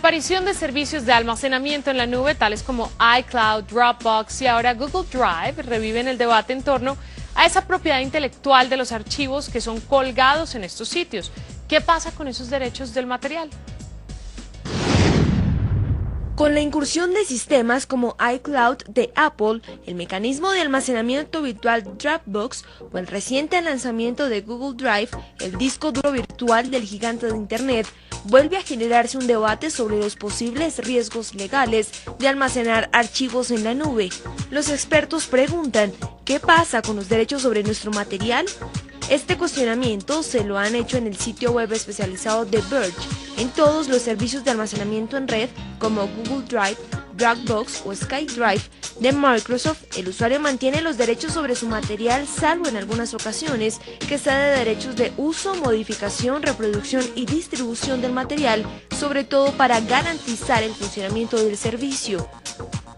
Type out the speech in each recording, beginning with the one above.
aparición de servicios de almacenamiento en la nube, tales como iCloud, Dropbox y ahora Google Drive, reviven el debate en torno a esa propiedad intelectual de los archivos que son colgados en estos sitios. ¿Qué pasa con esos derechos del material? Con la incursión de sistemas como iCloud de Apple, el mecanismo de almacenamiento virtual Dropbox o el reciente lanzamiento de Google Drive, el disco duro virtual del gigante de Internet, vuelve a generarse un debate sobre los posibles riesgos legales de almacenar archivos en la nube. Los expertos preguntan, ¿qué pasa con los derechos sobre nuestro material? Este cuestionamiento se lo han hecho en el sitio web especializado de Verge. En todos los servicios de almacenamiento en red, como Google Drive, Dropbox o SkyDrive de Microsoft, el usuario mantiene los derechos sobre su material, salvo en algunas ocasiones que cede derechos de uso, modificación, reproducción y distribución del material, sobre todo para garantizar el funcionamiento del servicio.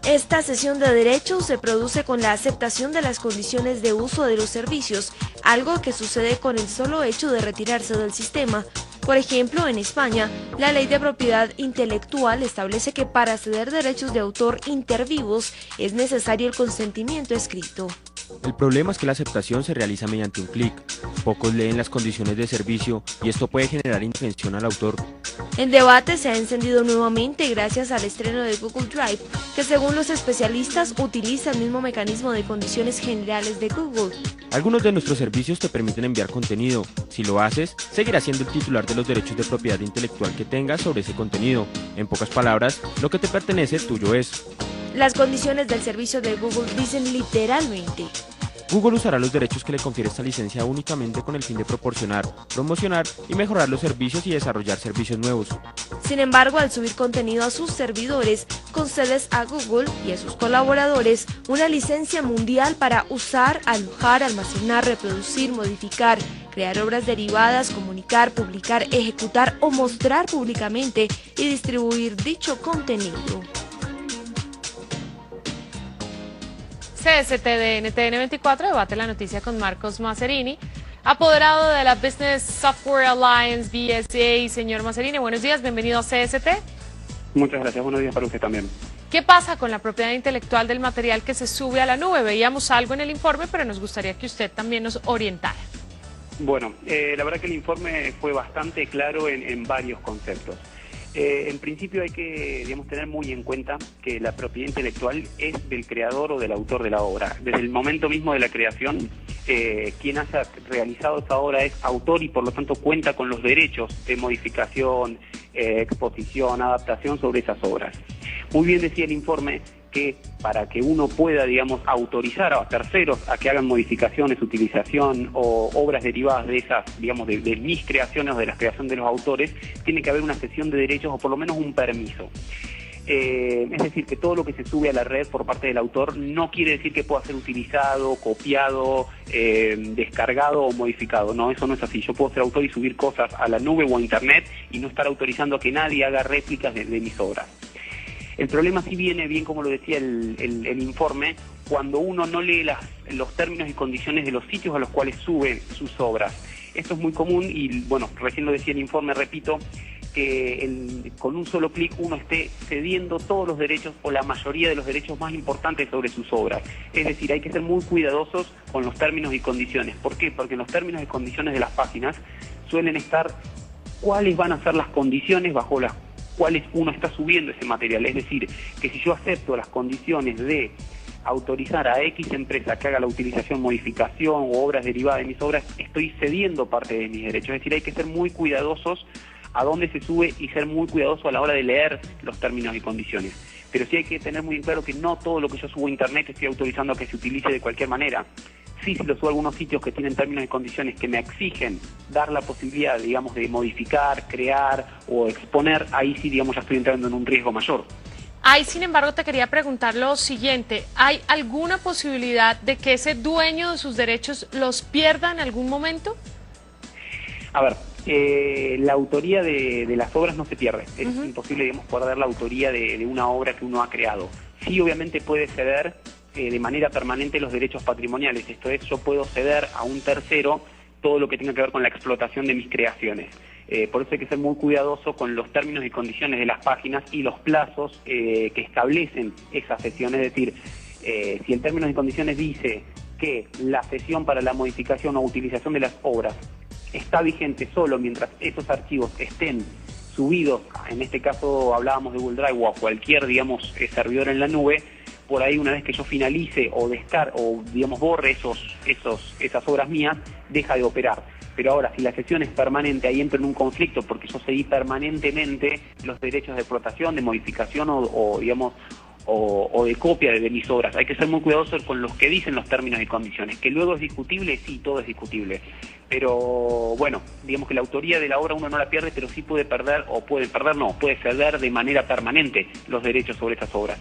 Esta cesión de derechos se produce con la aceptación de las condiciones de uso de los servicios, algo que sucede con el solo hecho de retirarse del sistema. Por ejemplo, en España, la Ley de Propiedad Intelectual establece que para ceder derechos de autor intervivos es necesario el consentimiento escrito. El problema es que la aceptación se realiza mediante un clic. Pocos leen las condiciones de servicio y esto puede generar indefensión al autor. El debate se ha encendido nuevamente gracias al estreno de Google Drive, que según los especialistas utiliza el mismo mecanismo de condiciones generales de Google. Algunos de nuestros servicios te permiten enviar contenido. Si lo haces, seguirás siendo el titular de los derechos de propiedad intelectual que tengas sobre ese contenido. En pocas palabras, lo que te pertenece tuyo es. Las condiciones del servicio de Google dicen literalmente: Google usará los derechos que le confiere esta licencia únicamente con el fin de proporcionar, promocionar y mejorar los servicios y desarrollar servicios nuevos. Sin embargo, al subir contenido a sus servidores, concedes a Google y a sus colaboradores una licencia mundial para usar, alojar, almacenar, reproducir, modificar, crear obras derivadas, comunicar, publicar, ejecutar o mostrar públicamente y distribuir dicho contenido. CST de NTN 24 debate la noticia con Marcos Mazzerini, apoderado de la Business Software Alliance BSA. Señor Mazzerini, buenos días, bienvenido a CST. Muchas gracias, buenos días para usted también. ¿Qué pasa con la propiedad intelectual del material que se sube a la nube? Veíamos algo en el informe, pero nos gustaría que usted también nos orientara. Bueno, la verdad que el informe fue bastante claro en varios conceptos. En principio hay que, tener muy en cuenta que la propiedad intelectual es del creador o del autor de la obra. Desde el momento mismo de la creación, quien haya realizado esa obra es autor y por lo tanto cuenta con los derechos de modificación, exposición, adaptación sobre esas obras. Muy bien decía el informe que para que uno pueda, autorizar a terceros a que hagan modificaciones, utilización o obras derivadas de esas, de mis creaciones o de la creación de los autores, tiene que haber una cesión de derechos o por lo menos un permiso. Es decir, que todo lo que se sube a la red por parte del autor no quiere decir que pueda ser utilizado, copiado, descargado o modificado. No, eso no es así. Yo puedo ser autor y subir cosas a la nube o a internet y no estar autorizando a que nadie haga réplicas de mis obras. El problema sí viene, bien como lo decía el informe, cuando uno no lee los términos y condiciones de los sitios a los cuales sube sus obras. Esto es muy común y, bueno, recién lo decía el informe, repito, que con un solo clic uno esté cediendo todos los derechos o la mayoría de los derechos más importantes sobre sus obras. Es decir, hay que ser muy cuidadosos con los términos y condiciones. ¿Por qué? Porque en los términos y condiciones de las páginas suelen estar cuáles van a ser las condiciones bajo las cuáles uno está subiendo ese material. Es decir, que si yo acepto las condiciones de autorizar a X empresa que haga la utilización, modificación o obras derivadas de mis obras, estoy cediendo parte de mis derechos. Es decir, hay que ser muy cuidadosos a dónde se sube y ser muy cuidadoso a la hora de leer los términos y condiciones. Pero sí hay que tener muy claro que no todo lo que yo subo a internet estoy autorizando a que se utilice de cualquier manera. Sí, si lo subo a algunos sitios que tienen términos y condiciones que me exigen dar la posibilidad, de modificar, crear o exponer, ahí sí, ya estoy entrando en un riesgo mayor. Ahí, sin embargo, te quería preguntar lo siguiente. ¿Hay alguna posibilidad de que ese dueño de sus derechos los pierda en algún momento? A ver, la autoría de las obras no se pierde. Es imposible, perder la autoría de una obra que uno ha creado. Sí, obviamente puede ceder de manera permanente los derechos patrimoniales. Esto es, yo puedo ceder a un tercero todo lo que tenga que ver con la explotación de mis creaciones. Por eso hay que ser muy cuidadoso con los términos y condiciones de las páginas y los plazos que establecen esa sesión. Es decir, si el términos y condiciones dice que la sesión para la modificación o utilización de las obras está vigente solo mientras esos archivos estén subidos, en este caso hablábamos de Google Drive o a cualquier, digamos, servidor en la nube, por ahí una vez que yo finalice o borre esas obras mías, deja de operar. Pero ahora, si la sesión es permanente, ahí entro en un conflicto porque yo seguí permanentemente los derechos de explotación, de modificación o de copia de mis obras. Hay que ser muy cuidadosos con los que dicen los términos y condiciones. Que luego es discutible, sí, todo es discutible. Pero bueno, digamos que la autoría de la obra uno no la pierde, pero sí puede ceder de manera permanente los derechos sobre esas obras.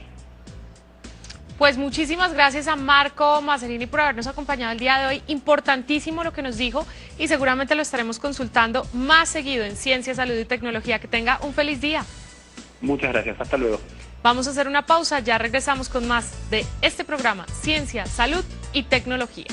Pues muchísimas gracias a Marco Mazzarini por habernos acompañado el día de hoy. Importantísimo lo que nos dijo y seguramente lo estaremos consultando más seguido en Ciencia, Salud y Tecnología. Que tenga un feliz día. Muchas gracias, hasta luego. Vamos a hacer una pausa, ya regresamos con más de este programa Ciencia, Salud y Tecnología.